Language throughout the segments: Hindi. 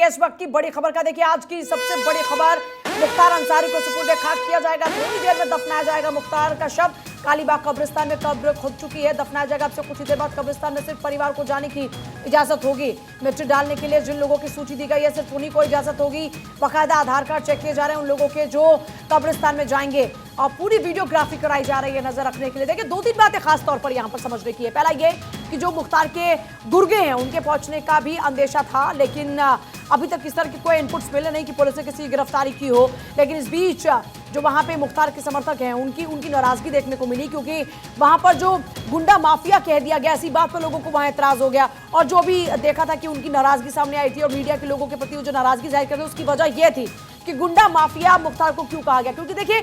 जाएंगे इस वक्त की बड़ी खबर का। देखिए आज की सबसे बड़ी खबर, मुख्तार अंसारी को सुपुर्द खाक किया जाएगा, थोड़ी देर में दफनाया जाएगा मुख्तार का शव। कालीबाग कब्रिस्तान में कब्र खुद चुकी है, दफनाया जाएगा अब से कुछ ही देर बाद। कब्रिस्तान में सिर्फ परिवार को जाने की इजाजत होगी। मिट्टी डालने के लिए जिन लोगों की सूची दी गई है सिर्फ उन्हीं को इजाजत होगी। बाकायदा आधार कार्ड चेक किए जा रहे हैं उन लोगों के जो कब्रिस्तान में जाएंगे, और पूरी वीडियोग्राफी कराई जा रही है नजर रखने के लिए। देखिए 2-3 बातें खास तौर पर यहाँ पर समझने की है। पहला ये कि जो मुख्तार के गुर्गे हैं उनके पहुंचने का भी अंदेशा था, लेकिन अभी तक इस तरह के कोई इनपुट्स मिले नहीं कि पुलिस ने किसी गिरफ्तारी की हो। लेकिन इस बीच जो वहां पे मुख्तार के समर्थक हैं उनकी नाराजगी देखने को मिली, क्योंकि वहां पर जो गुंडा माफिया कह दिया गया, ऐसी बात पर लोगों को वहां एतराज हो गया। और जो भी देखा था कि उनकी नाराजगी सामने आई थी और मीडिया के लोगों के प्रति जो नाराजगी जाहिर करते उसकी वजह यह थी कि गुंडा माफिया मुख्तार को क्यों कहा गया। क्योंकि देखिए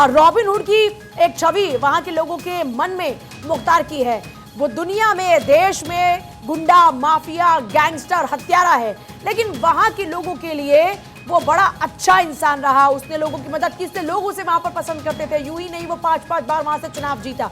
रॉबिन हुड की एक छवि वहां के लोगों के मन में मुख्तार की है। वो दुनिया में, देश में गुंडा माफिया गैंगस्टर हत्यारा है, लेकिन वहां के लोगों के लिए वो बड़ा अच्छा इंसान रहा। उसने लोगों की मदद की, इसलिए लोग उसे वहां पर पसंद करते थे। यूं ही नहीं वो 5-5 बार वहां से चुनाव जीता।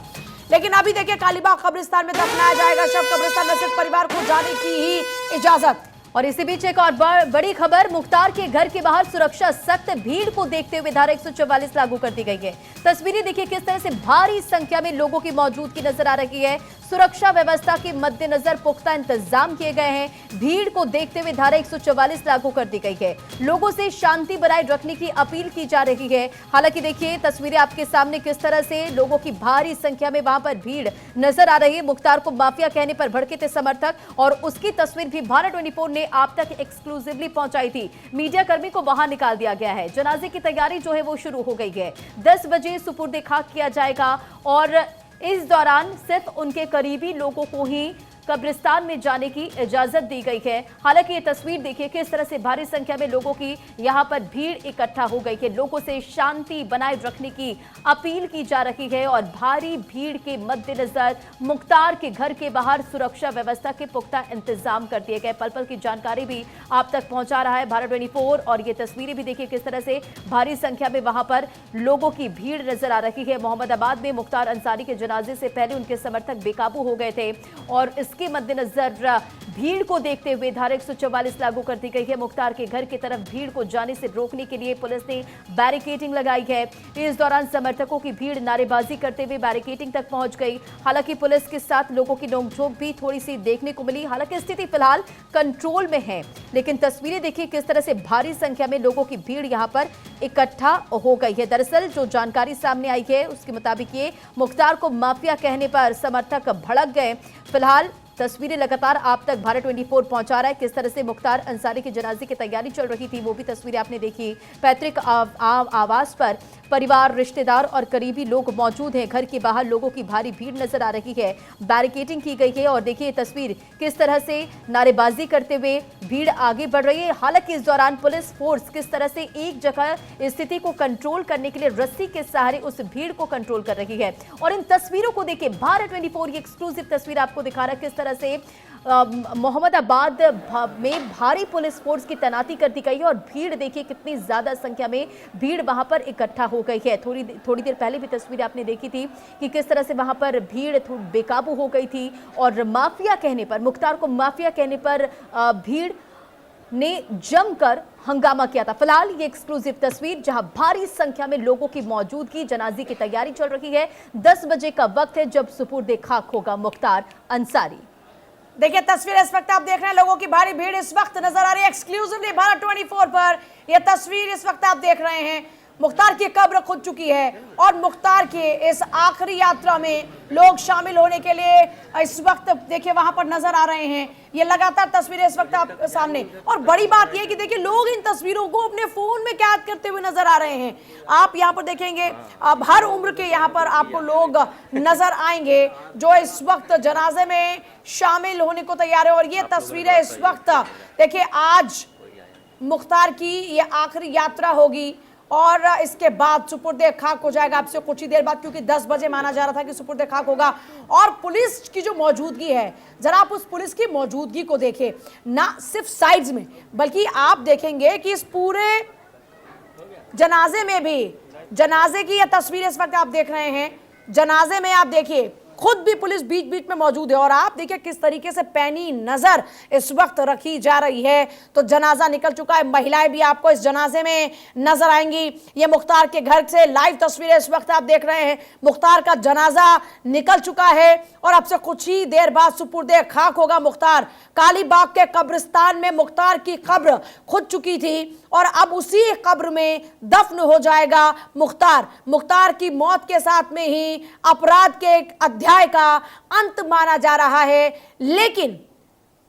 लेकिन अभी देखिए कालीबाग कब्रिस्तान में दफनाया जाएगा शव, कब्रिस्तान में सिर्फ परिवार को जाने की ही इजाजत। और इसी बीच एक और बड़ी खबर, मुख्तार के घर के बाहर सुरक्षा सख्त, भीड़ को देखते हुए धारा 144 लागू कर दी गई है। तस्वीरें देखिए किस तरह से भारी संख्या में लोगों की मौजूदगी नजर आ रही है। सुरक्षा व्यवस्था के मद्देनजर पुख्ता इंतजाम किए गए हैं। भीड़ को देखते हुए धारा 144 लागू कर दी गई है। लोगों से शांति बनाए रखने की अपील की जा रही है। हालांकि देखिए तस्वीरें आपके सामने किस तरह से लोगों की भारी संख्या में वहां पर भीड़ नजर आ रही है। मुख्तार को माफिया कहने पर भड़के थे समर्थक, और उसकी तस्वीर भी भारत 24 ने आप तक एक्सक्लूसिवली पहुंचाई थी। मीडिया कर्मी को बाहर निकाल दिया गया है। जनाजे की तैयारी जो है वो शुरू हो गई है। 10 बजे सुपुर्द खाक किया जाएगा और इस दौरान सिर्फ उनके करीबी लोगों को ही कब्रिस्तान में जाने की इजाजत दी गई है। हालांकि ये तस्वीर देखिए किस तरह से भारी संख्या में लोगों की यहां पर भीड़ इकट्ठा हो गई है। लोगों से शांति बनाए रखने की अपील की जा रही है और भारी भीड़ के मद्देनजर मुख्तार के घर के बाहर सुरक्षा व्यवस्था के पुख्ता इंतजाम कर दिए गए। पल पल की जानकारी भी आप तक पहुंचा रहा है भारत 24, और ये तस्वीरें भी देखिए किस तरह से भारी संख्या में वहां पर लोगों की भीड़ नजर आ रही है। मोहम्मदाबाद में मुख्तार अंसारी के जनाजे से पहले उनके समर्थक बेकाबू हो गए थे, और के मद्देनजर भीड़ को देखते हुए धारा 144 लागू कर दी गई है। मुख्तार के घर की तरफ भीड़ को जाने से रोकने के लिए पुलिस ने बैरिकेडिंग लगाई है। इस दौरान समर्थकों की भीड़ नारेबाजी करते हुए बैरिकेडिंग तक पहुंच गई। हालांकि पुलिस के साथ लोगों की नोकझोंक भी थोड़ी सी देखने को मिली। हालांकि स्थिति फिलहाल कंट्रोल में है, लेकिन तस्वीरें देखिए किस तरह से भारी संख्या में लोगों की भीड़ यहां पर इकट्ठा हो गई है। दरअसल जो जानकारी सामने आई है उसके मुताबिक ये मुख्तार को माफिया कहने पर समर्थक भड़क गए। फिलहाल तस्वीरें लगातार आप तक भारत 24 पहुंचा रहा है। किस तरह से मुख्तार अंसारी के जनाजे की तैयारी चल रही थी वो भी तस्वीरें आपने देखी। पैतृक आवास पर परिवार, रिश्तेदार और करीबी लोग मौजूद हैं। घर के बाहर लोगों की भारी भीड़ नजर आ रही है। बैरिकेडिंग की गई है और देखिए तस्वीर किस तरह से नारेबाजी करते हुए भीड़ आगे बढ़ रही है। हालांकि इस दौरान पुलिस फोर्स किस तरह से एक जगह स्थिति को कंट्रोल करने के लिए रस्सी के सहारे उस भीड़ को कंट्रोल कर रही है। और इन तस्वीरों को देखिए भारत 24 ये एक्सक्लूसिव तस्वीर आपको दिखा रहा है किस तरह से मोहम्मदाबाद में भारी पुलिस फोर्स की तैनाती कर दी गई है। और भीड़ देखिए कितनी ज्यादा संख्या में भीड़ वहां पर इकट्ठा हो गई है। थोड़ी देर पहले भी तस्वीर आपने देखी थी कि किस तरह से वहां पर भीड़ बेकाबू हो गई थी, और माफिया कहने पर, मुख्तार को माफिया कहने पर भीड़ ने जमकर हंगामा किया था। फिलहाल ये एक्सक्लूसिव तस्वीर जहां भारी संख्या में लोगों की मौजूदगी, जनाजे की तैयारी चल रही है। 10 बजे का वक्त है जब सुपुर्द खाक होगा मुख्तार अंसारी। देखिए तस्वीर इस वक्त आप देख रहे हैं, लोगों की भारी भीड़ इस वक्त नजर आ रही है एक्सक्लूसिवली भारत 24 पर। यह तस्वीर इस वक्त आप देख रहे हैं, मुख्तार की कब्र खुद चुकी है और मुख्तार के इस आखिरी यात्रा में लोग शामिल होने के लिए इस वक्त देखिए वहां पर नजर आ रहे हैं। ये लगातार तस्वीरें इस वक्त आप सामने, और बड़ी बात यह कि देखिए लोग इन तस्वीरों को अपने फोन में कैद करते हुए नजर आ रहे हैं। आप यहां पर देखेंगे अब हर उम्र के यहां पर आपको लोग नजर आएंगे जो इस वक्त जनाजे में शामिल होने को तैयार है। और ये तस्वीरें इस वक्त देखिए आज मुख्तार की ये आखिरी यात्रा होगी और इसके बाद सुपुर्द खाक हो जाएगा आपसे कुछ ही देर बाद, क्योंकि 10 बजे माना जा रहा था कि सुपुर्द खाक होगा। और पुलिस की जो मौजूदगी है, जरा आप उस पुलिस की मौजूदगी को देखें, ना सिर्फ साइड्स में बल्कि आप देखेंगे कि इस पूरे जनाजे में भी, जनाजे की यह तस्वीर इस वक्त आप देख रहे हैं, जनाजे में आप देखिए खुद भी पुलिस बीच बीच में मौजूद है। और आप देखिए किस तरीके से पैनी नजर इस वक्त रखी जा रही है। तो जनाजा निकल चुका है, महिलाएं भी आपको इस जनाजे में नजर आएंगी। ये मुख्तार के घर से लाइव तस्वीरें इस वक्त आप देख रहे हैं। मुख्तार का जनाजा निकल चुका है और अब से कुछ ही देर बाद सुपुर्दे खाक होगा मुख्तार। कालीबाग के कब्रिस्तान में मुख्तार की कब्र खुद चुकी थी और अब उसी कब्र में दफन हो जाएगा मुख्तार। मुख्तार की मौत के साथ में ही अपराध के एक अध्याय का अंत माना जा रहा है। लेकिन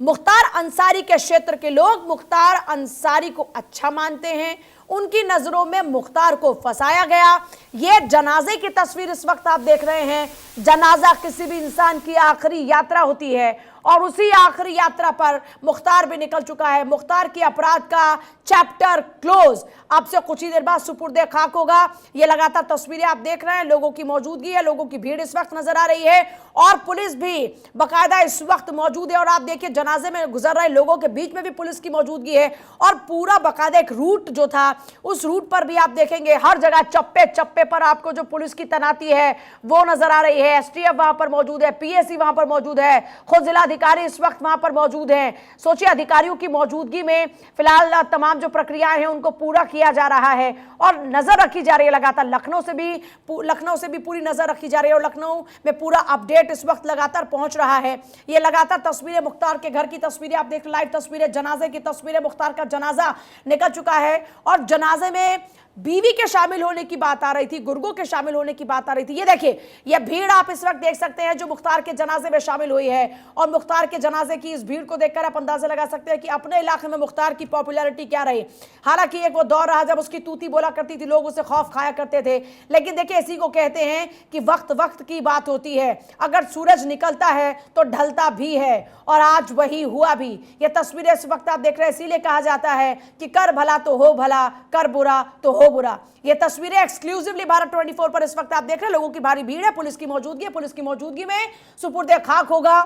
मुख्तार अंसारी के क्षेत्र के लोग मुख्तार अंसारी को अच्छा मानते हैं। उनकी नजरों में मुख्तार को फंसाया गया। यह जनाजे की तस्वीर इस वक्त आप देख रहे हैं। जनाजा किसी भी इंसान की आखिरी यात्रा होती है और उसी आखिरी यात्रा पर मुख्तार भी निकल चुका है। मुख्तार की अपराध का चैप्टर क्लोज। अब से कुछ ही देर बाद सुपुर्दे खाक होगा। ये लगातार तस्वीरें आप देख रहे हैं, लोगों की मौजूदगी है, लोगों की भीड़ इस वक्त नजर आ रही है और पुलिस भी बाकायदा इस वक्त मौजूद है। और आप देखिए जनाजे में गुजर रहे लोगों के बीच में भी पुलिस की मौजूदगी है और पूरा बाकायदा एक रूट जो था उस रूट पर भी आप देखेंगे हर जगह चप्पे चप्पे पर आपको जो पुलिस की तैनाती है वो नजर आ रही है। एसटीएफ वहां पर मौजूद है, पीएसी वहां पर मौजूद है, खुद जिलाधिकारी इस वक्त वहां पर मौजूद हैं। सोचिए अधिकारियों की मौजूदूगी में फिलहाल तमाम जो प्रक्रियाएं हैं उनको पूरा किया जा रहा है और नजर रखी जा रही है लगातार। लखनऊ से भी पूरी नजर रखी जा रही है और लखनऊ में पूरा अपडेट इस वक्त लगातार पहुंच रहा है। ये लगातार तस्वीरें मुख्तार के घर की तस्वीरें आप देख, लाइव तस्वीरें जनाजे की तस्वीरें। मुख्तार का जनाजा निकल चुका है और जनाजे में बीवी के शामिल होने की बात आ रही थी, गुर्गों के शामिल होने की बात आ रही थी। ये देखिए ये भीड़ आप इस वक्त देख सकते हैं जो मुख्तार के जनाजे में शामिल हुई है और मुख्तार के जनाजे की इस भीड़ को देखकर आप अंदाजा लगा सकते हैं कि अपने इलाके में मुख्तार की पॉपुलैरिटी क्या रही। हालांकि एक वो दौर रहा जब उसकी तूती बोला करती थी, लोग उसे खौफ खाया करते थे, लेकिन देखिए इसी को कहते हैं कि वक्त वक्त की बात होती है। अगर सूरज निकलता है तो ढलता भी है और आज वही हुआ भी। ये तस्वीरें इस वक्त आप देख रहे हैं, इसीलिए कहा जाता है कि कर भला तो हो भला, कर बुरा तो हो बुरा। ये तस्वीरें एक्सक्लूसिवली भारत 24 पर इस वक्त आप देख रहे हैं। लोगों की भारी भीड़ है, पुलिस की मौजूदगी है। पुलिस की मौजूदगी में सुपुर्दे खाक होगा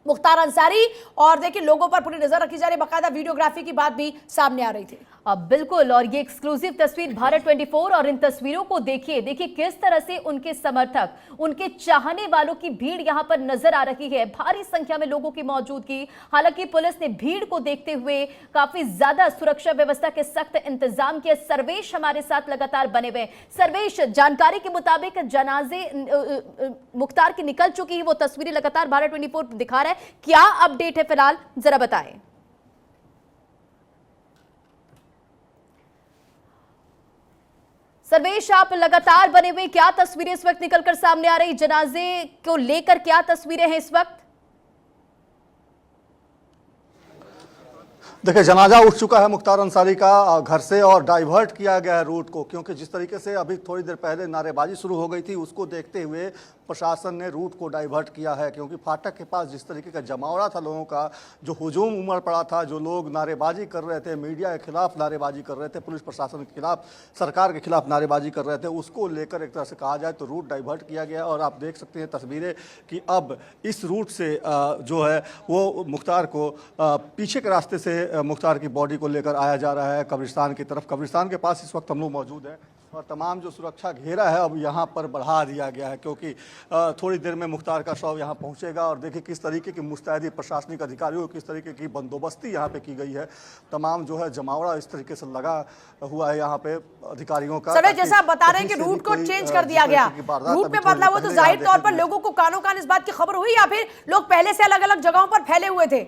मुख्तार अंसारी और देखिए लोगों पर पूरी नजर रखी जा रही है। बाकायदा वीडियोग्राफी की बात भी सामने आ रही थी। अब बिल्कुल, और ये एक्सक्लूसिव तस्वीर भारत 24 और इन तस्वीरों को देखिए किस तरह से उनके समर्थक, उनके चाहने वालों की भीड़ यहां पर नजर आ रही है। भारी संख्या में लोगों की मौजूदगी। हालांकि पुलिस ने भीड़ को देखते हुए काफी ज्यादा सुरक्षा व्यवस्था के सख्त इंतजाम किए। सर्वेश हमारे साथ लगातार बने हुए। सर्वेश, जानकारी के मुताबिक जनाजे मुख्तार की निकल चुकी है, वो तस्वीरें लगातार भारत 24 दिखा रहा है। क्या अपडेट है फिलहाल, जरा बताएं। सर्वेश, आप लगातार बने हुए, क्या तस्वीरें इस वक्त निकलकर सामने आ रही, जनाजे को लेकर क्या तस्वीरें हैं इस वक्त? देखिए जनाजा उठ चुका है मुख्तार अंसारी का घर से और डाइवर्ट किया गया है रूट को, क्योंकि जिस तरीके से अभी थोड़ी देर पहले नारेबाजी शुरू हो गई थी उसको देखते हुए प्रशासन ने रूट को डाइवर्ट किया है। क्योंकि फाटक के पास जिस तरीके का जमावड़ा था लोगों का, जो हुजूम उमड़ पड़ा था, जो लोग नारेबाजी कर रहे थे, मीडिया के खिलाफ नारेबाजी कर रहे थे, पुलिस प्रशासन के खिलाफ, सरकार के खिलाफ नारेबाजी कर रहे थे, उसको लेकर एक तरह से कहा जाए तो रूट डाइवर्ट किया गया। और आप देख सकते हैं तस्वीरें कि अब इस रूट से जो है वो मुख्तार को पीछे के रास्ते से मुख्तार की बॉडी को लेकर आया जा रहा है कब्रिस्तान की तरफ। कब्रिस्तान के पास इस वक्त हम लोग मौजूद हैं और तमाम जो सुरक्षा घेरा है अब यहाँ पर बढ़ा दिया गया है, क्योंकि थोड़ी देर में मुख्तार का शव यहाँ पहुँचेगा। और देखिए किस तरीके की मुस्तैदी प्रशासनिक अधिकारियों, किस तरीके की बंदोबस्ती यहाँ पे की गई है। तमाम जो है जमावड़ा इस तरीके से लगा हुआ है यहाँ पे अधिकारियों का। सर जैसा आप बता रहे हैं कि रूट को चेंज कर दिया गया, रूट में बदलाव हुआ, तो जाहिर तौर पर लोगों को कानों कान इस बात की खबर हुई या फिर लोग पहले से अलग अलग जगहों पर फैले हुए थे,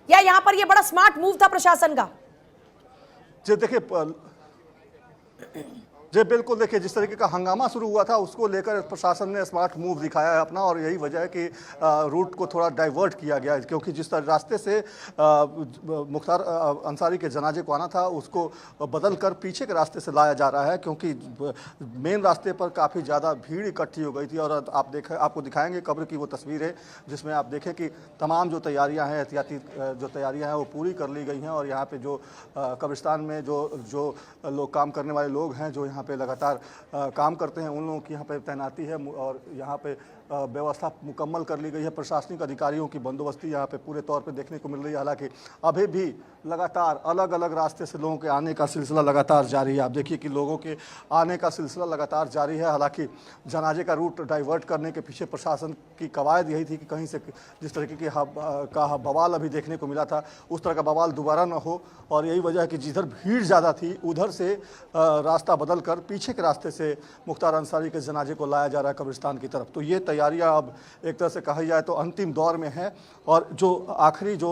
या यहाँ पर ये बड़ा स्मार्ट मूव था प्रशासन का? जी देखिए, जी बिल्कुल, देखिए जिस तरीके का हंगामा शुरू हुआ था उसको लेकर प्रशासन ने स्मार्ट मूव दिखाया है अपना, और यही वजह है कि रूट को थोड़ा डाइवर्ट किया गया है। क्योंकि जिस रास्ते से मुख्तार अंसारी के जनाजे को आना था उसको बदल कर पीछे के रास्ते से लाया जा रहा है, क्योंकि मेन रास्ते पर काफ़ी ज़्यादा भीड़ इकट्ठी हो गई थी। और आपको दिखाएंगे कब्र की वो तस्वीर है जिसमें आप देखें कि तमाम जो तैयारियाँ हैं, एहतियाती जो तैयारियाँ हैं वो पूरी कर ली गई हैं। और यहाँ पर जो कब्रिस्तान में जो लोग काम करने वाले लोग हैं, जो यहाँ पे लगातार काम करते हैं, उन लोगों की यहाँ पे तैनाती है। और यहाँ पे व्यवस्था मुकम्मल कर ली गई है। प्रशासनिक अधिकारियों की बंदोबस्ती यहाँ पे पूरे तौर पे देखने को मिल रही है। हालांकि अभी भी लगातार अलग अलग रास्ते से लोगों के आने का सिलसिला लगातार जारी है। आप देखिए कि लोगों के आने का सिलसिला लगातार जारी है। हालांकि जनाजे का रूट डाइवर्ट करने के पीछे प्रशासन की कवायद यही थी कि कहीं से जिस तरीके की का बवाल अभी देखने को मिला था उस तरह का बवाल दोबारा न हो, और यही वजह है कि जिधर भीड़ ज़्यादा थी उधर से रास्ता बदल कर पीछे के रास्ते से मुख्तार अंसारी के जनाजे को लाया जा रहा है कब्रिस्तान की तरफ। तो ये तैयारियां अब एक तरह से कहा जाए तो अंतिम दौर में है, और जो आखिरी जो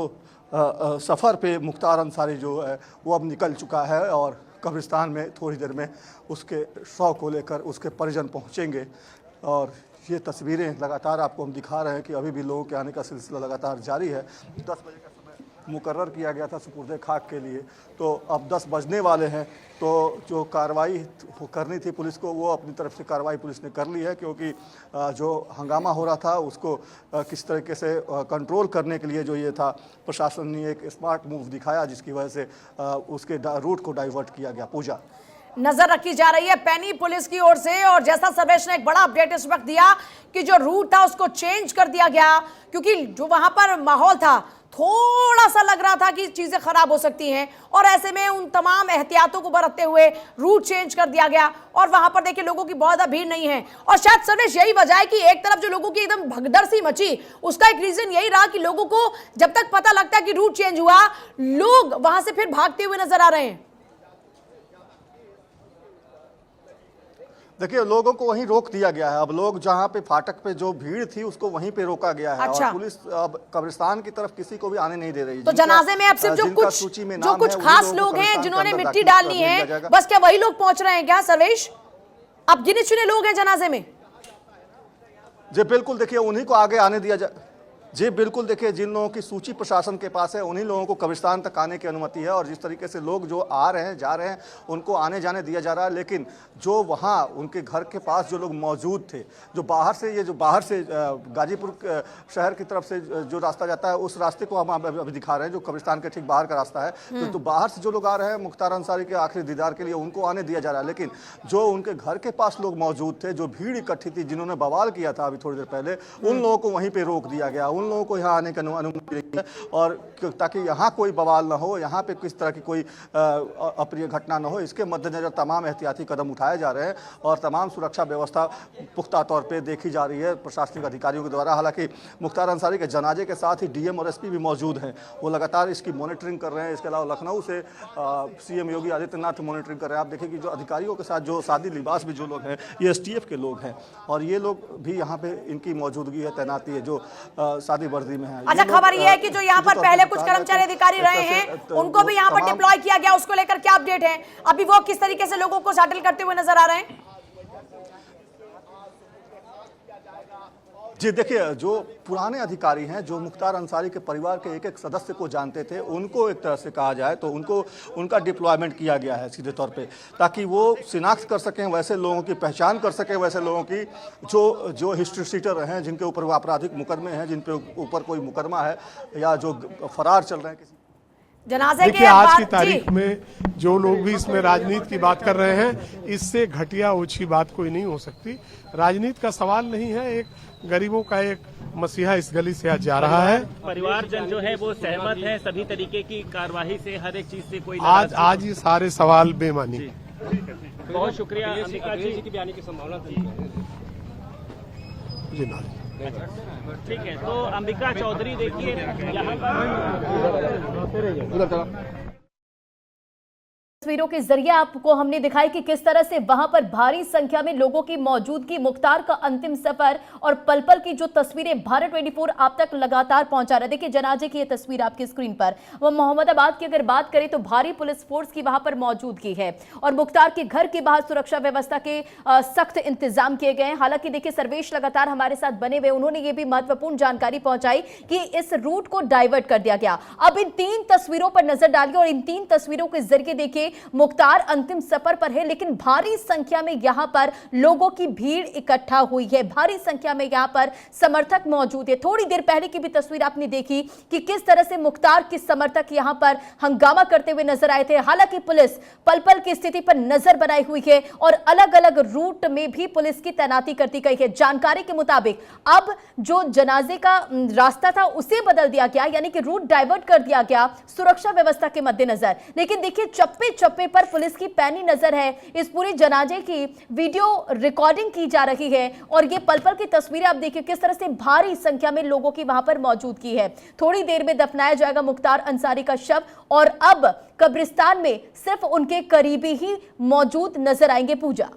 सफ़र पे मुख्तार अंसारी जो है वो अब निकल चुका है, और कब्रिस्तान में थोड़ी देर में उसके शव को लेकर उसके परिजन पहुंचेंगे। और ये तस्वीरें लगातार आपको हम दिखा रहे हैं कि अभी भी लोगों के आने का सिलसिला लगातार जारी है। 10 बजे का समय मुकर्रर किया गया था सुपुर्दे खाक के लिए, तो अब 10 बजने वाले हैं। तो जो कार्रवाई करनी थी पुलिस को वो अपनी तरफ से कार्रवाई पुलिस ने कर ली है, क्योंकि जो हंगामा हो रहा था उसको किस तरीके से कंट्रोल करने के लिए जो ये था प्रशासन ने एक स्मार्ट मूव दिखाया, जिसकी वजह से उसके रूट को डाइवर्ट किया गया। पूजा, नजर रखी जा रही है पैनी पुलिस की ओर से, और जैसा सर्वेश ने एक बड़ा अपडेट इस वक्त दिया कि जो रूट था उसको चेंज कर दिया गया, क्योंकि जो वहां पर माहौल था थोड़ा सा लग रहा था कि चीजें खराब हो सकती हैं, और ऐसे में उन तमाम एहतियातों को बरतते हुए रूट चेंज कर दिया गया। और वहां पर देखिए लोगों की बहुत ज्यादा भीड़ नहीं है, और शायद सर्वेश यही वजह है कि एक तरफ जो लोगों की एकदम भगदड़ सी मची, उसका एक रीजन यही रहा कि लोगों को जब तक पता लगता है कि रूट चेंज हुआ, लोग वहां से फिर भागते हुए नजर आ रहे हैं। देखिए लोगों को वहीं रोक दिया गया है। अब लोग जहां पे फाटक पे जो भीड़ थी उसको वहीं पे रोका गया है। अच्छा। और पुलिस अब कब्रिस्तान की तरफ किसी को भी आने नहीं दे रही। तो जनाजे में अब सिर्फ जो कुछ खास लोग हैं जिन्होंने मिट्टी डालनी है, बस क्या वही लोग पहुंच रहे हैं क्या सर्वेश? अब गिने चुने लोग हैं जनाजे में? जी बिल्कुल, देखिए उन्हीं को आगे आने दिया जाए। जी बिल्कुल, देखिए जिन लोगों की सूची प्रशासन के पास है उन्हीं लोगों को कब्रिस्तान तक आने की अनुमति है, और जिस तरीके से लोग जो आ रहे हैं जा रहे हैं उनको आने जाने दिया जा रहा है। लेकिन जो वहाँ उनके घर के पास जो लोग मौजूद थे, जो बाहर से गाजीपुर शहर की तरफ से जो रास्ता जाता है उस रास्ते को हम अभी दिखा रहे हैं, जो कब्रिस्तान के ठीक बाहर का रास्ता है। तो बाहर से जो लोग आ रहे हैं मुख्तार अंसारी के आखिरी दीदार के लिए उनको आने दिया जा रहा है। लेकिन जो उनके घर के पास लोग मौजूद थे, जो भीड़ इकट्ठी थी, जिन्होंने बवाल किया था अभी थोड़ी देर पहले, उन लोगों को वहीं पर रोक दिया गया। उन लोगों को यहाँ आने की अनुमति नहीं है, और ताकि यहाँ कोई बवाल ना हो, यहाँ पे किस तरह की कोई अप्रिय घटना ना हो, इसके मद्देनजर तमाम एहतियाती कदम उठाए जा रहे हैं, और तमाम सुरक्षा व्यवस्था पुख्ता तौर पे देखी जा रही है प्रशासनिक अधिकारियों के द्वारा। हालांकि मुख्तार अंसारी के जनाजे के साथ ही डीएम और एसपी भी मौजूद हैं, वो लगातार इसकी मॉनिटरिंग कर रहे हैं। इसके अलावा लखनऊ से सीएम योगी आदित्यनाथ मॉनिटरिंग कर रहे हैं। आप देखिए कि जो अधिकारियों के साथ जो सादी लिबास में जो लोग हैं ये एसटीएफ के लोग हैं, और ये लोग भी यहाँ पे इनकी मौजूदगी है, तैनाती है, जो सादी वर्दी में है। अच्छा, खबर यह है कि जो यहाँ पर पहले कुछ कर्मचारी अधिकारी रहे हैं उनको भी यहाँ पर डिप्लॉय किया गया, उसको लेकर क्या अपडेट है? अभी वो किस तरीके से लोगों को सेटल करते हुए नजर आ रहे हैं? जी देखिए, जो पुराने अधिकारी हैं, जो मुख्तार अंसारी के परिवार के एक एक सदस्य को जानते थे, उनको एक तरह से कहा जाए तो उनका डिप्लॉयमेंट किया गया है सीधे तौर पे, ताकि वो शिनाख्त कर सकें, वैसे लोगों की पहचान कर सकें, वैसे लोगों की जो हिस्ट्री शीटर हैं, जिनके ऊपर वो आपराधिक मुकदमे हैं, जिन पे ऊपर कोई मुकदमा है या जो फरार चल रहे हैं किसी। जनाजे देखिए आज की तारीख में जो लोग भी इसमें राजनीति की बात कर रहे हैं, इससे घटिया ओछी बात कोई नहीं हो सकती। राजनीति का सवाल नहीं है, एक गरीबों का एक मसीहा इस गली से आज जा रहा है। परिवारजन जो है वो सहमत है सभी तरीके की कार्यवाही से, हर एक चीज से कोई आज ये सारे सवाल बेमानी। बहुत शुक्रिया। अंबिका जी की बयानी की संभावना जी ना, ठीक है। तो अंबिका चौधरी देखिए यहाँ तस्वीरों के जरिए आपको हमने दिखाई कि किस तरह से वहां पर भारी संख्या में लोगों की मौजूदगी, मुख्तार का अंतिम सफर और पल पल की जो तस्वीरें भारत 24 आप तक लगातार पहुंचा रहा है। देखिए जनाजे की ये तस्वीर आपकी स्क्रीन पर, वो मोहम्मदाबाद की अगर बात करें तो भारी पुलिस फोर्स की वहां पर मौजूदगी है, और मुख्तार के घर के बाहर सुरक्षा व्यवस्था के सख्त इंतजाम किए गए हैं। हालांकि देखिए सर्वेश लगातार हमारे साथ बने हुए, उन्होंने ये भी महत्वपूर्ण जानकारी पहुंचाई कि इस रूट को डाइवर्ट कर दिया गया। अब इन 3 तस्वीरों पर नजर डालिए, और इन 3 तस्वीरों के जरिए देखिए मुख्तार अंतिम सफर पर है, लेकिन भारी संख्या में यहां पर लोगों की भीड़ इकट्ठा हुई है, भारी संख्या में यहां पर समर्थक मौजूद है। थोड़ी देर पहले की भी तस्वीर आपने देखी कि किस तरह से मुख्तार के समर्थक यहां पर हंगामा करते हुए नजर आए थे। हालांकि पुलिस पल पल की स्थिति पर नजर बनाई हुई है और अलग अलग रूट में भी पुलिस की तैनाती कर दी गई है। जानकारी के मुताबिक अब जो जनाजे का रास्ता था उसे बदल दिया गया, यानी कि रूट डाइवर्ट कर दिया गया सुरक्षा व्यवस्था के मद्देनजर। लेकिन देखिए चप्पे चप्पे पर पुलिस की पैनी नजर है। इस पूरे जनाजे की वीडियो रिकॉर्डिंग की जा रही है और ये पल पल की तस्वीरें आप देखिए किस तरह से भारी संख्या में लोगों की वहां पर मौजूदगी है। थोड़ी देर में दफनाया जाएगा मुख्तार अंसारी का शव और अब कब्रिस्तान में सिर्फ उनके करीबी ही मौजूद नजर आएंगे। पूजा,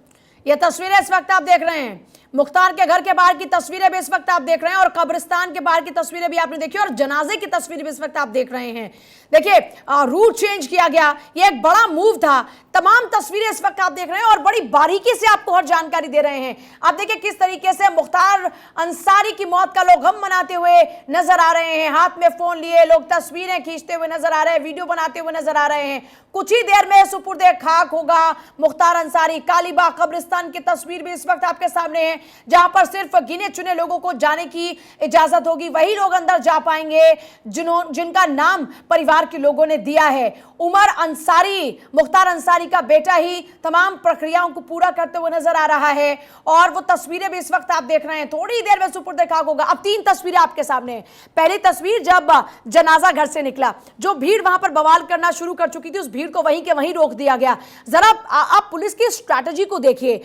ये तस्वीरें इस वक्त आप देख रहे हैं, मुख्तार के घर के बाहर की तस्वीरें भी इस वक्त आप देख रहे हैं और कब्रिस्तान के बाहर की तस्वीरें भी आपने देखी और जनाजे की तस्वीर भी इस वक्त आप देख रहे हैं। देखिए रूट चेंज किया गया, ये एक बड़ा मूव था। तमाम तस्वीरें इस वक्त आप देख रहे हैं और बड़ी बारीकी से आपको हर जानकारी दे रहे हैं। आप देखिए किस तरीके से मुख्तार अंसारी की मौत का लोग गम मनाते हुए नजर आ रहे हैं। हाथ में फोन लिए लोग तस्वीरें खींचते हुए नजर आ रहे हैं, वीडियो बनाते हुए नजर आ रहे हैं। कुछ ही देर में सुपुर्दे खाक होगा मुख्तार अंसारी। कालीबाग कब्रिस्तान की तस्वीर भी इस वक्त आपके सामने है, जहां पर सिर्फ गिने चुने लोगों को जाने की इजाजत होगी। वही लोग अंदर जा पाएंगे जिनका नाम परिवार के लोगों ने दिया है। उमर अंसारी, मुख्तार अंसारी का बेटा ही तमाम प्रक्रियाओं को पूरा करते हुए नजर आ रहा है और वो तस्वीरें भी इस वक्त आप देख रहे हैं। थोड़ी देर में सुपुर्दे खाक होगा। अब 3 तस्वीरें आपके सामने हैं। पहली तस्वीर जब जनाजा घर से निकला, जो भीड़ वहां पर बवाल करना शुरू कर चुकी थी, उस भीड़ को वहीं के वहीं रोक दिया गया। जरा आप पुलिस की स्ट्रैटेजी को देखिए।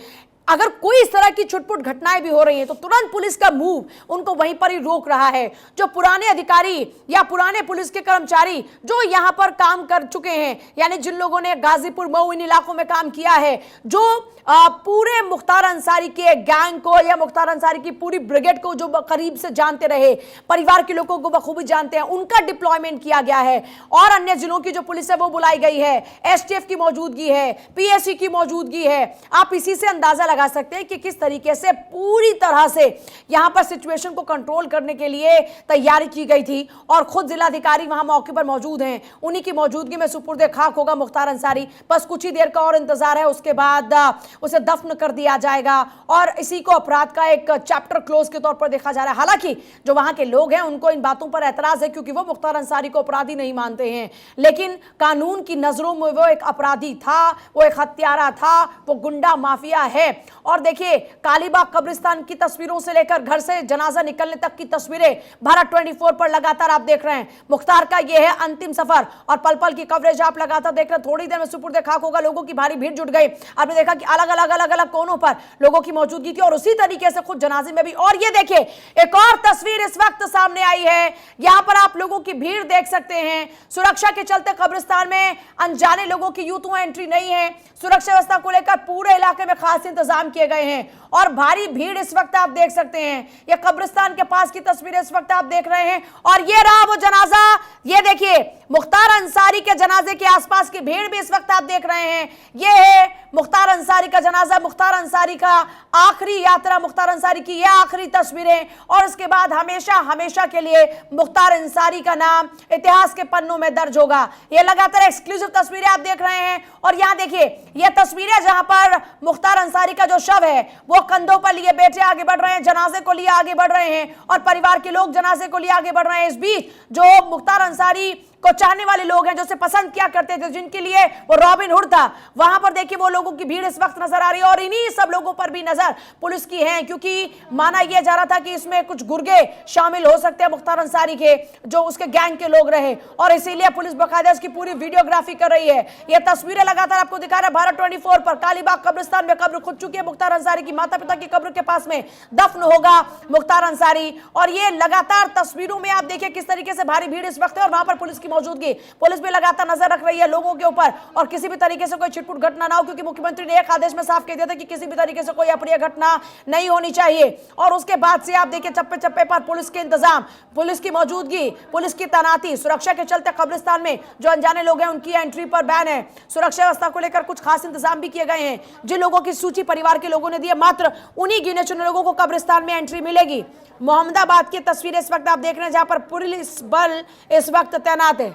अगर कोई इस तरह की छुटपुट घटनाएं भी हो रही हैं तो तुरंत पुलिस का मूव उनको वहीं पर ही रोक रहा है। जो पुराने अधिकारी या पुराने पुलिस के कर्मचारी जो यहां पर काम कर चुके हैं, यानी जिन लोगों ने गाजीपुर मऊ इन इलाकों में काम किया है, जो पूरे मुख्तार अंसारी के गैंग को या मुख्तार अंसारी की पूरी ब्रिगेड को जो करीब से जानते रहे, परिवार के लोगों को बखूबी जानते हैं, उनका डिप्लॉयमेंट किया गया है। और अन्य जिलों की जो पुलिस है वो बुलाई गई है, एसटीएफ की मौजूदगी है, पीएससी की मौजूदगी है। आप इसी से अंदाजा लगा सकते हैं कि किस तरीके से पूरी तरह से यहां पर सिचुएशन को कंट्रोल करने के लिए तैयारी की गई थी और खुद जिलाधिकारी वहां मौके पर मौजूद हैं। उन्हीं की मौजूदगी में सुपुर्दे खाक होगा मुख्तार अंसारी। बस कुछ ही देर का और इंतजार है, उसके बाद उसे दफन कर दिया जाएगा और इसी को अपराध का एक चैप्टर क्लोज के तौर पर देखा जा रहा है। हालांकि जो वहां के लोग हैं उनको इन बातों पर एतराज है क्योंकि वो मुख्तार अंसारी को अपराधी नहीं मानते हैं, लेकिन कानून की नजरों में वो एक अपराधी था, वो एक हत्यारा था, वो गुंडा माफिया है। और देखिए कालीबाग कब्रिस्तान की तस्वीरों से लेकर घर से जनाजा निकलने तक की तस्वीरें भारत 24 पर लगातार आप देख रहे हैं। मुख्तार का यह है अंतिम सफर और पल पल की कवरेज आप लगातार देख रहे हैं। थोड़ी देर में सुपुर्दे खाक होगा, लोगों की भारी भीड़ जुट गई। आपने देखा कि अलग अलग कोनों पर लोगों की मौजूदगी थी और उसी तरीके से खुद जनाजे में भी। और ये देखिए एक और तस्वीर इस वक्त सामने आई है, यहां पर आप लोगों की भीड़ देख सकते हैं। सुरक्षा के चलते कब्रिस्तान में अनजाने लोगों की यूं तो एंट्री नहीं है। सुरक्षा व्यवस्था को लेकर पूरे इलाके में खास इंतजाम किए गए हैं और भारी भीड़ इस वक्त आप देख सकते हैं। ये कब्रिस्तान के पास की तस्वीरें इस वक्त आप देख रहे हैं और ये रहा वो जनाजा। ये देखिए मुख्तार अंसारी के जनाजे के आसपास की भीड़ भी इस वक्त आप देख रहे हैं। ये है मुख्तार अंसारी का जनाजा, मुख्तार अंसारी का आखिरी यात्रा, मुख्तार अंसारी की ये आखिरी तस्वीरें और उसके बाद हमेशा हमेशा के लिए मुख्तार अंसारी का नाम इतिहास के पन्नों में दर्ज होगा। ये लगातार एक्सक्लूसिव तस्वीरें आप देख रहे हैं और यहां देखिए ये तस्वीरें जहां पर मुख्तार अंसारी का जो शव है वो कंधों पर लिए बेटे आगे बढ़ रहे हैं, जनाजे को लिए आगे बढ़ रहे हैं और परिवार के लोग जनाजे को लिए आगे बढ़ रहे हैं। इस बीच जो मुख्तार अंसारी को चाहने वाले लोग हैं, जो उसे पसंद किया करते थे, जिनके लिए वो रॉबिन हुड था, वहां पर देखिए वो लोगों की भीड़ इस वक्त नजर आ रही है और इन्हीं सब लोगों पर भी नजर पुलिस की है क्योंकि माना यह जा रहा था कि इसमें कुछ गुर्गे शामिल हो सकते हैं मुख्तार अंसारी के, जो उसके गैंग के लोग रहे और इसीलिए पुलिस बाकायदा इसकी पूरी वीडियोग्राफी कर रही है। ये तस्वीरें लगातार आपको दिखा रहा है भारत 24 पर। कालीबाग कब्रिस्तान में कब्र खुद चुकी है मुख्तार अंसारी की, माता पिता की कब्र के पास में दफन होगा मुख्तार अंसारी और ये लगातार तस्वीरों में आप देखिए किस तरीके से भारी भीड़ इस वक्त है और वहां पर पुलिस की मौजूदगी, पुलिस भी लगातार नजर रख रही है लोगों के ऊपर और किसी भी तरीके से कोई छिटपुट घटना ना हो क्योंकि मुख्यमंत्री ने एक आदेश में साफ कह दिया था कि किसी भी तरीके से कोई अप्रिय घटना नहीं होनी चाहिए। और उसके बाद से आप देखिए चप्पे चप्पे पर पुलिस के इंतजाम, पुलिस की मौजूदगी, पुलिस की तैनाती। सुरक्षा के चलते कब्रिस्तान में जो अनजाने लोग हैं उनकी एंट्री पर बैन है। सुरक्षा व्यवस्था को लेकर कुछ खास इंतजाम भी किए गए हैं। जिन लोगों की सूची परिवार के लोगों ने दी है मात्र उन्हीं गिने चुने लोगों को कब्रिस्तान में एंट्री मिलेगी। मोहम्मदाबाद की तस्वीर इस वक्त आप देख रहे हैं जहां पर पुलिस बल इस वक्त तैनात है।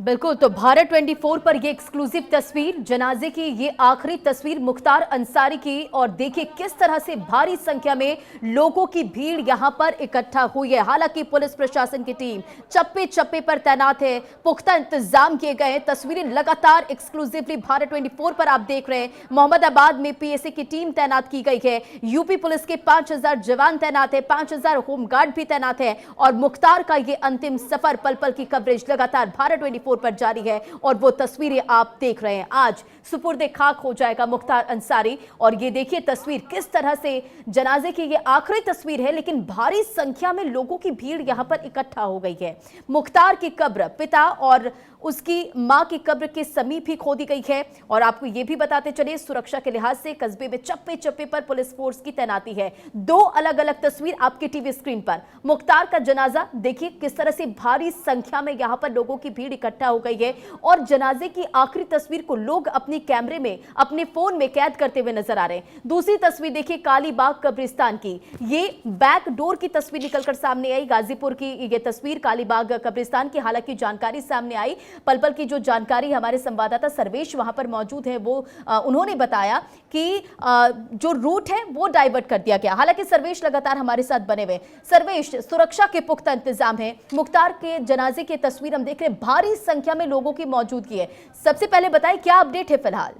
बिल्कुल, तो भारत 24 पर ये एक्सक्लूसिव तस्वीर, जनाजे की ये आखिरी तस्वीर मुख्तार अंसारी की, और देखिए किस तरह से भारी संख्या में लोगों की भीड़ यहां पर इकट्ठा हुई है। हालांकि पुलिस प्रशासन की टीम चप्पे चप्पे पर तैनात है, पुख्ता इंतजाम किए गए हैं। तस्वीरें लगातार एक्सक्लूसिवली भारत 24 पर आप देख रहे हैं। मोहम्मदाबाद में पीएसए की टीम तैनात की गई है, यूपी पुलिस के 5000 जवान तैनात है, 5000 होमगार्ड भी तैनात है, और मुख्तार का ये अंतिम सफर पल पल की कवरेज लगातार भारत 24 पर जारी है। और वो तस्वीरें आप देख रहे हैं, आज सुपुर्दे खाक हो जाएगा मुख्तार अंसारी। और ये देखिए तस्वीर किस तरह से जनाजे की ये आखिरी तस्वीर है, लेकिन भारी संख्या में लोगों की भीड़ यहां पर इकट्ठा हो गई है। मुख्तार की कब्र पिता और उसकी मां की कब्र के समीप ही खोदी गई है। और आपको यह भी बताते चले, सुरक्षा के लिहाज से कस्बे में चप्पे चप्पे पर पुलिस फोर्स की तैनाती है। दो अलग अलग तस्वीर आपके टीवी स्क्रीन पर। मुख्तार का जनाजा देखिए किस तरह से भारी संख्या में यहां पर लोगों की भीड़ इकट्ठा हो गई है, और जनाजे की आखिरी तस्वीर को लोग अपने कैमरे में, अपने फोन में कैद करते हुए नजर आ रहे हैं। दूसरी तस्वीर देखिए कालीबाग कब्रिस्तान की, ये बैक डोर की तस्वीर निकलकर सामने आई। गाजीपुर की ये तस्वीर कालीबाग कब्रिस्तान की, हालांकि जानकारी सामने आई पल पल की जो जानकारी हमारे संवाददाता सर्वेश वहां पर मौजूद है, वो उन्होंने बताया कि जो रूट है वो डाइवर्ट कर दिया गया। हालांकि सर्वेश लगातार हमारे साथ बने हुए। सर्वेश, सुरक्षा के पुख्ता इंतजाम है, मुख्तार के जनाजे की तस्वीर हम देख रहे हैं, भारी संख्या में लोगों की मौजूदगी है। सबसे पहले बताएं क्या अपडेट है फिलहाल?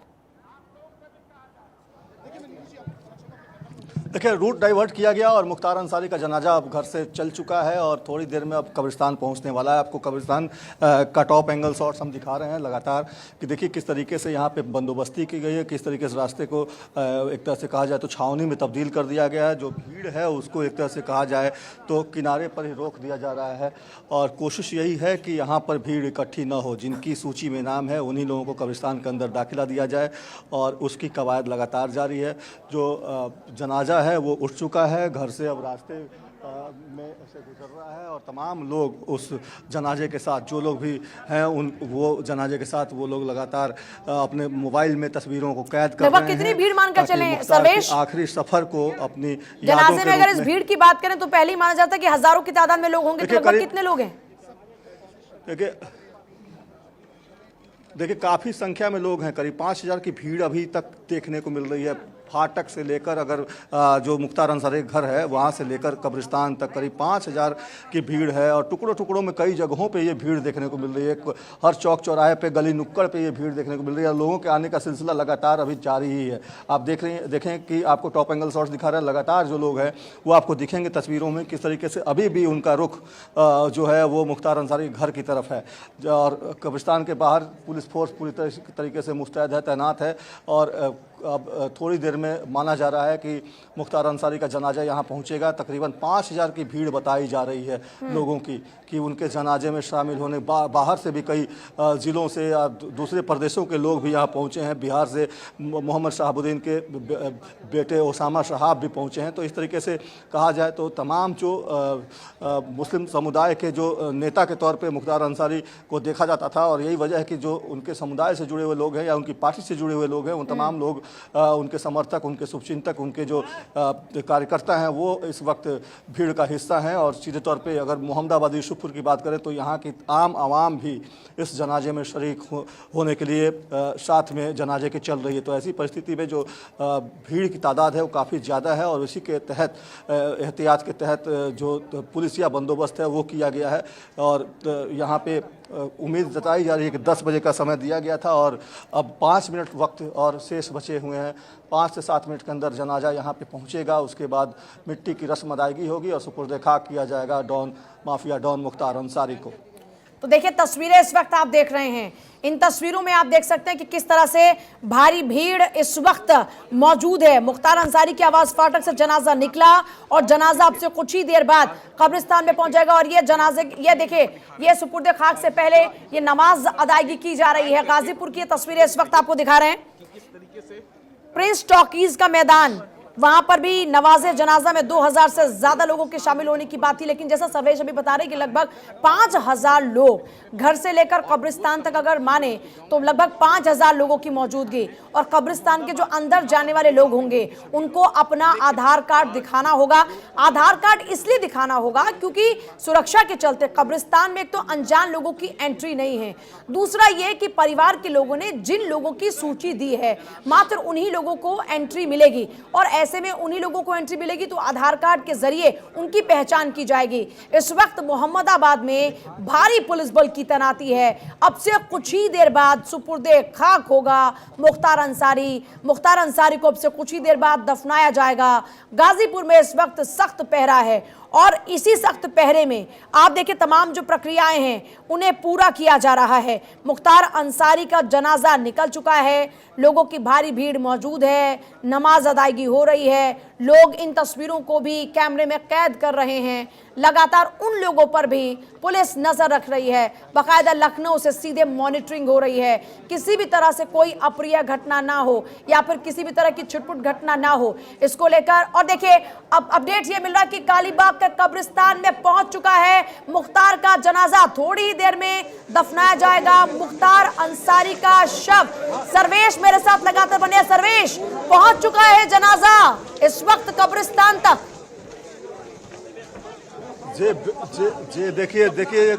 देखिए, रूट डाइवर्ट किया गया और मुख्तार अंसारी का जनाजा अब घर से चल चुका है और थोड़ी देर में अब कब्रिस्तान पहुंचने वाला है। आपको कब्रिस्तान का टॉप एंगल शॉट्स हम दिखा रहे हैं लगातार कि देखिए किस तरीके से यहाँ पे बंदोबस्ती की गई है, किस तरीके से रास्ते को एक तरह से कहा जाए तो छावनी में तब्दील कर दिया गया है। जो भीड़ है उसको एक तरह से कहा जाए तो किनारे पर ही रोक दिया जा रहा है, और कोशिश यही है कि यहाँ पर भीड़ इकट्ठी न हो। जिनकी सूची में नाम है उन्हीं लोगों को कब्रिस्तान के अंदर दाखिला दिया जाए, और उसकी कवायद लगातार जारी है। जो जनाजा है वो उठ चुका है, घर से अब रास्ते में से गुजर रहा है, और तमाम लोग उस जनाजे के साथ, जो लोग भी हैं वो जनाजे के साथ वो लोग लगातार अपने मोबाइल में तस्वीरों को कैद कर रहे हैं। कितनी भीड़ मानकर चले सर्वेश आखिरी सफर को अपनी जनाजे में? अगर इस भीड़ की बात करें तो पहले ही माना जाता है कि हजारों की तादाद में लोग होंगे, तो लगभग कितने लोग हैं? देखिए काफ़ी संख्या में लोग हैं, करीब 5000 की भीड़ अभी तक देखने को मिल रही है। फाटक से लेकर, अगर जो मुख्तार अंसारी घर है वहाँ से लेकर कब्रिस्तान तक करीब 5000 की भीड़ है, और टुकड़ों टुकड़ों में कई जगहों पे ये भीड़ देखने को मिल रही है। हर चौक चौराहे पे, गली नुक्कड़ पे ये भीड़ देखने को मिल रही है। लोगों के आने का सिलसिला लगातार अभी जारी ही है। आप देखें कि आपको टॉप एंगल शॉट्स दिखा रहे हैं, लगातार जो लोग हैं वो आपको दिखेंगे तस्वीरों में किस तरीके से अभी भी उनका रुख जो है वो मुख्तार अंसारी घर की तरफ है। और कब्रिस्तान के बाहर पुलिस फोर्स पूरी तरीके से मुस्तैद है, तैनात है, और अब थोड़ी देर में माना जा रहा है कि मुख्तार अंसारी का जनाजा यहाँ पहुँचेगा। तकरीबन 5000 की भीड़ बताई जा रही है लोगों की कि उनके जनाजे में शामिल होने। बाहर से भी कई ज़िलों से या दूसरे प्रदेशों के लोग भी यहाँ पहुँचे हैं। बिहार से मोहम्मद शहाबुद्दीन के बेटे ओसामा शहाब भी पहुँचे हैं। तो इस तरीके से कहा जाए तो तमाम जो मुस्लिम समुदाय के जो नेता के तौर पर मुख्तार अंसारी को देखा जाता था, और यही वजह है कि जो उनके समुदाय से जुड़े हुए लोग हैं या उनकी पार्टी से जुड़े हुए लोग हैं, उन तमाम लोग, उनके समर्थक, उनके शुभचिंतक, उनके जो कार्यकर्ता हैं वो इस वक्त भीड़ का हिस्सा हैं। और सीधे तौर पे अगर मोहम्मदाबाद यूसुफपुर की बात करें तो यहाँ की आम आवाम भी इस जनाजे में शरीक होने के लिए साथ में जनाजे के चल रही है। तो ऐसी परिस्थिति में जो भीड़ की तादाद है वो काफ़ी ज़्यादा है, और इसी के तहत एहतियात के तहत जो पुलिसिया बंदोबस्त है वो किया गया है। और यहाँ पे उम्मीद जताई जा रही है कि 10 बजे का समय दिया गया था, और अब 5 मिनट वक्त और शेष बचे हुए हैं। 5 से 7 मिनट के अंदर जनाजा यहाँ पे पहुँचेगा। उसके बाद मिट्टी की रस्म अदायगी होगी और सुपुर्द खाक किया जाएगा माफिया डॉन मुख्तार अंसारी को। तो देखिए तस्वीरें इस वक्त आप देख रहे हैं, इन तस्वीरों में आप देख सकते हैं कि किस तरह से भारी भीड़ इस वक्त मौजूद है। मुख्तार अंसारी की आवाज फाटक से जनाजा निकला, और जनाजा अब से कुछ ही देर बाद कब्रिस्तान में पहुंच जाएगा। और ये जनाजे, ये देखिए, ये सुपुर्द खाक से पहले ये नमाज अदायगी की जा रही है। गाजीपुर की तस्वीरें इस वक्त आपको दिखा रहे हैं। प्रिंस टॉकीज का मैदान, वहां पर भी नवाजे जनाजा में 2000 से ज्यादा लोगों के शामिल होने की बात थी, लेकिन जैसा सर्वेश अभी बता रहे कि लगभग 5000 लोग घर से लेकर कब्रिस्तान तक अगर माने तो लगभग 5000 लोगों की मौजूदगी। और कब्रिस्तान के जो अंदर जाने वाले लोग होंगे उनको अपना आधार कार्ड दिखाना होगा। आधार कार्ड इसलिए दिखाना होगा क्योंकि सुरक्षा के चलते कब्रिस्तान में एक तो अनजान लोगों की एंट्री नहीं है, दूसरा यह कि परिवार के लोगों ने जिन लोगों की सूची दी है मात्र उन्हीं लोगों को एंट्री मिलेगी, और ऐसे में उन्हीं लोगों को एंट्री मिलेगी तो आधार कार्ड के जरिए उनकी पहचान की जाएगी। इस वक्त मोहम्मदाबाद में भारी पुलिस बल की तैनाती है। अब से कुछ ही देर बाद सुपुर्दे खाक होगा मुख्तार अंसारी। मुख्तार अंसारी को अब से कुछ ही देर बाद दफनाया जाएगा। गाजीपुर में इस वक्त सख्त पहरा है और इसी सख्त पहरे में आप देखिए तमाम जो प्रक्रियाएं हैं उन्हें पूरा किया जा रहा है। मुख्तार अंसारी का जनाजा निकल चुका है, लोगों की भारी भीड़ मौजूद है, नमाज अदायगी हो रही है, लोग इन तस्वीरों को भी कैमरे में कैद कर रहे हैं। लगातार उन लोगों पर भी पुलिस नजर रख रही है, बाकायदा लखनऊ से सीधे मॉनिटरिंग हो रही है, किसी भी तरह से कोई अप्रिय घटना ना हो या फिर किसी भी तरह की छुटपुट घटना ना हो, इसको लेकर। और देखिए अब अपडेट ये मिल रहा है कि कालीबाग के कब्रिस्तान में पहुंच चुका है मुख्तार का जनाजा। थोड़ी ही देर में दफनाया जाएगा मुख्तार अंसारी का शव। सर्वेश मेरे साथ लगातार बने। सर्वेश, पहुंच चुका है जनाजा इस वक्त कब्रिस्तान तक। जी देखिए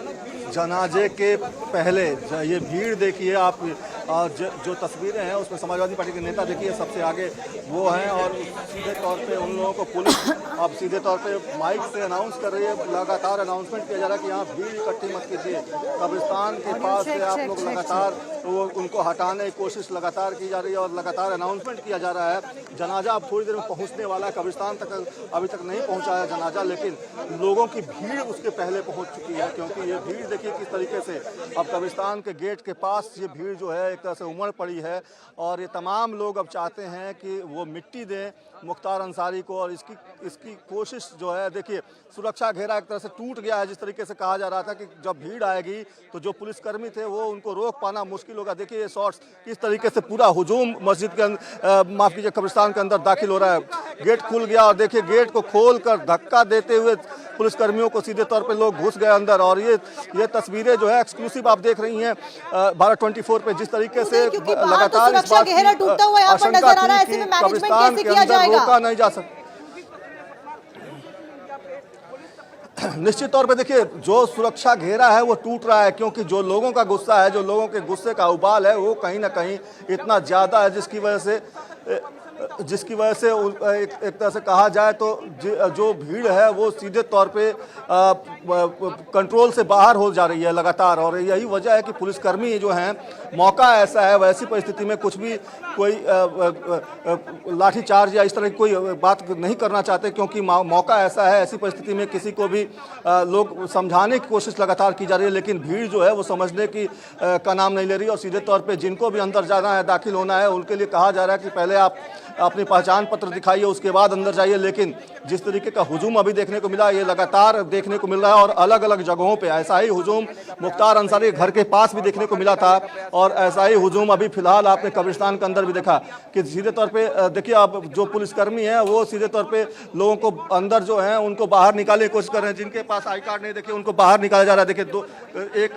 जनाजे के पहले ये भीड़ देखिए आप, और जो तस्वीरें हैं उसमें समाजवादी पार्टी के नेता देखिए सबसे आगे वो हैं, और सीधे तौर पे उन लोगों को पुलिस अब सीधे तौर पे माइक से अनाउंस कर रही है, लगातार अनाउंसमेंट किया जा रहा है कि यहाँ भीड़ इकट्ठी मत कीजिए। कब्रिस्तान के पास से आप लोग लगातार वो उनको हटाने की कोशिश लगातार की जा रही है और लगातार अनाउंसमेंट किया जा रहा है। जनाजा अब थोड़ी देर में पहुँचने वाला है, कब्रिस्तान तक अभी तक नहीं पहुँचा है जनाजा, लेकिन लोगों की भीड़ उसके पहले पहुँच चुकी है, क्योंकि ये भीड़ देखिए किस तरीके से अब कब्रिस्तान के गेट के पास ये भीड़ जो है एक तरह से उमड़ पड़ी है। और ये तमाम लोग अब चाहते हैं कि वो मिट्टी दें मुख्तार अंसारी को, और इसकी कोशिश जो है देखिए सुरक्षा घेरा एक तरह से टूट गया है। जिस तरीके से कहा जा रहा था कि जब भीड़ आएगी तो जो पुलिसकर्मी थे वो उनको रोक पाना मुश्किल होगा। देखिए ये शॉट्स किस तरीके से पूरा हुजूम मस्जिद के माफ कीजिए कब्रिस्तान के अंदर दाखिल हो रहा है। गेट खुल गया और देखिए गेट को खोल कर धक्का देते हुए पुलिसकर्मियों को सीधे तौर पर लोग घुस गए अंदर। और ये तस्वीरें जो है एक्सक्लूसिव आप देख रही हैं भारत 24 पे, जिस तरीके से लगातार इस बात की आशंका थी कि कब्रिस्तान के अंदर रोका नहीं जा सकता। निश्चित तौर पे देखिए जो सुरक्षा घेरा है वो टूट रहा है, क्योंकि जो लोगों का गुस्सा है, जो लोगों के गुस्से का उबाल है वो कहीं ना कहीं इतना ज़्यादा है जिसकी वजह से एक तरह से कहा जाए तो जो भीड़ है वो सीधे तौर पे कंट्रोल से बाहर हो जा रही है लगातार। और यही वजह है कि पुलिसकर्मी जो हैं, मौका ऐसा है वैसी परिस्थिति में कुछ भी कोई लाठीचार्ज या इस तरह की कोई बात नहीं करना चाहते, क्योंकि मौका ऐसा है। ऐसी परिस्थिति में किसी को भी लोग समझाने की कोशिश लगातार की जा रही है, लेकिन भीड़ जो है वो समझने की का नाम नहीं ले रही। और सीधे तौर पर जिनको भी अंदर जाना है, दाखिल होना है, उनके लिए कहा जा रहा है कि पहले आप अपनी पहचान पत्र दिखाइए, उसके बाद अंदर जाइए। लेकिन जिस तरीके का हुजूम अभी देखने को मिला, ये लगातार देखने को मिल रहा है और अलग अलग जगहों पे ऐसा ही हुजूम मुख्तार अंसारी घर के पास भी देखने को मिला था, और ऐसा ही हुजूम अभी फिलहाल आपने कब्रिस्तान के अंदर भी देखा कि सीधे तौर पे देखिए अब जो पुलिसकर्मी हैं वो सीधे तौर पे लोगों को अंदर जो है उनको बाहर निकालने की कोशिश कर रहे हैं। जिनके पास आई कार्ड नहीं देखिए उनको बाहर निकाला जा रहा है। देखिए एक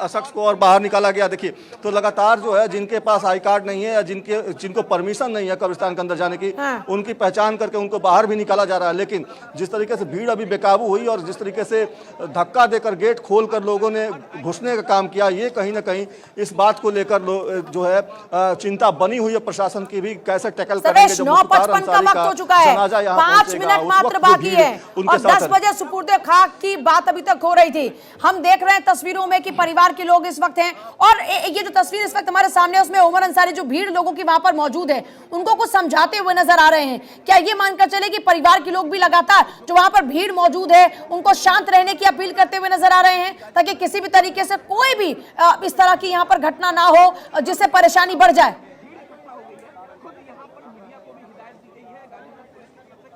शख्स को और बाहर निकाला गया। देखिए तो लगातार जो है जिनके पास आई कार्ड नहीं है या जिनको परमिशन नहीं है कब्रिस्तान के अंदर जाने की, उनकी पहचान करके उनको बाहर भी निकाला जा रहा है। लेकिन जिस तरीके से भीड़ अभी बेकाबू हुई और जिस तरीके से धक्का देकर गेट खोलकर लोगों ने घुसने का काम किया, ये कहीं ना कहीं इस बात को लेकर जो है चिंता बनी हुई है प्रशासन की भी, कैसे टैकल करेंगे। जो 9:55 का वक्त हो चुका है, 5 मिनट मात्र बाकी है और 10 बजे सुपुर्दे खाक की बात अभी तक हो रही थी। हम देख रहे हैं तस्वीरों में कि परिवार के लोग इस वक्त हैं, और ये जो तस्वीर इस वक्त हमारे सामने उसमें उमर अंसारी जो भीड़ लोगों की वहां पर मौजूद है उनको कुछ समझाते हुए नजर आ रहे हैं। क्या ये मानकर चले कि परिवार के लोग भी लगातार जो वहां पर भीड़ मौजूद है उनको शांत रहने की अपील करते हुए नजर आ रहे हैं, ताकि किसी भी तरीके से कोई भी इस तरह की यहां पर घटना ना हो जिससे परेशानी बढ़ जाए।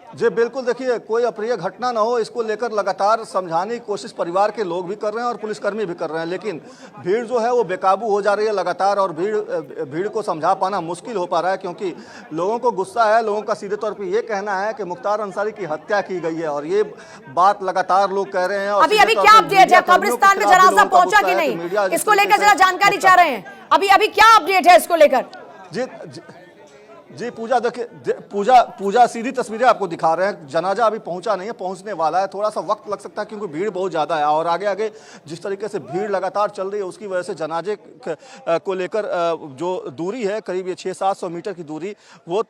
जी बिल्कुल, देखिए कोई अप्रिय घटना ना हो इसको लेकर लगातार समझाने की कोशिश परिवार के लोग भी कर रहे हैं और पुलिसकर्मी भी कर रहे हैं, लेकिन भीड़ जो है वो बेकाबू हो जा रही है लगातार, और भीड़ को समझा पाना मुश्किल हो पा रहा है क्योंकि लोगों को गुस्सा है। लोगों का सीधे तौर पे ये कहना है कि मुख्तार अंसारी की हत्या की गई है, और ये बात लगातार लोग कह रहे हैं। और अभी क्या अपडेट है? कब्रिस्तान में जनाजा पहुंचा कि नहीं, इसको लेकर जरा जानकारी चाह रहे हैं। अभी क्या अपडेट है इसको लेकर? जी पूजा, देखिए पूजा सीधी तस्वीरें आपको दिखा रहे हैं। जनाजा अभी पहुंचा नहीं है, पहुंचने वाला है, थोड़ा सा वक्त लग सकता है क्योंकि भीड़ बहुत ज़्यादा है, और आगे आगे जिस तरीके से भीड़ लगातार चल रही है उसकी वजह से जनाजे को लेकर जो दूरी है करीब ये 600-700 मीटर की दूरी, वो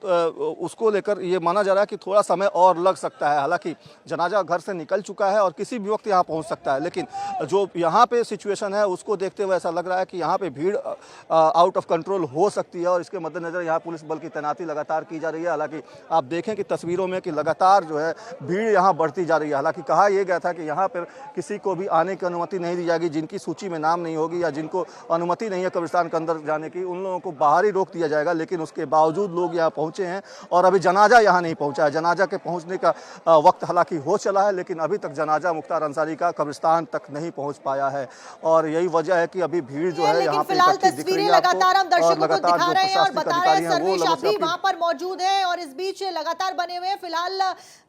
उसको लेकर ये माना जा रहा है कि थोड़ा समय और लग सकता है। हालांकि जनाजा घर से निकल चुका है और किसी भी वक्त यहाँ पहुँच सकता है, लेकिन जो यहाँ पे सिचुएशन है उसको देखते हुए ऐसा लग रहा है कि यहाँ पे भीड़ आउट ऑफ कंट्रोल हो सकती है, और इसके मद्देनजर यहाँ पुलिस बल की तैनाती लगातार की जा रही है। हालांकि आप देखें कि तस्वीरों में कि लगातार जो है भीड़ यहाँ बढ़ती जा रही है। हालांकि कहा यह गया था कि यहाँ पर किसी को भी आने की अनुमति नहीं दी जाएगी, जिनकी सूची में नाम नहीं होगी या जिनको अनुमति नहीं है कब्रिस्तान के अंदर जाने की, उन लोगों को बाहर ही रोक दिया जाएगा। लेकिन उसके बावजूद लोग यहाँ पहुंचे हैं और अभी जनाजा यहाँ नहीं पहुंचा है। जनाजा के पहुंचने का वक्त हालांकि हो चला है, लेकिन अभी तक जनाजा मुख्तार अंसारी का कब्रिस्तान तक नहीं पहुंच पाया है, और यही वजह है कि अभी भीड़ जो है यहाँ पे फिलहाल तस्वीरें लगातार हम दर्शकों को दिखा रहे हैं और बता रहे हैं सर्वेश आप भी वहां पर मौजूद है और इस बीच लगातार बने हुए हैं। फिलहाल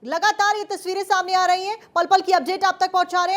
लगातार ये तस्वीरें सामने आ रही हैं, पल पल की अपडेट आप तक पहुंचा रहे हैं।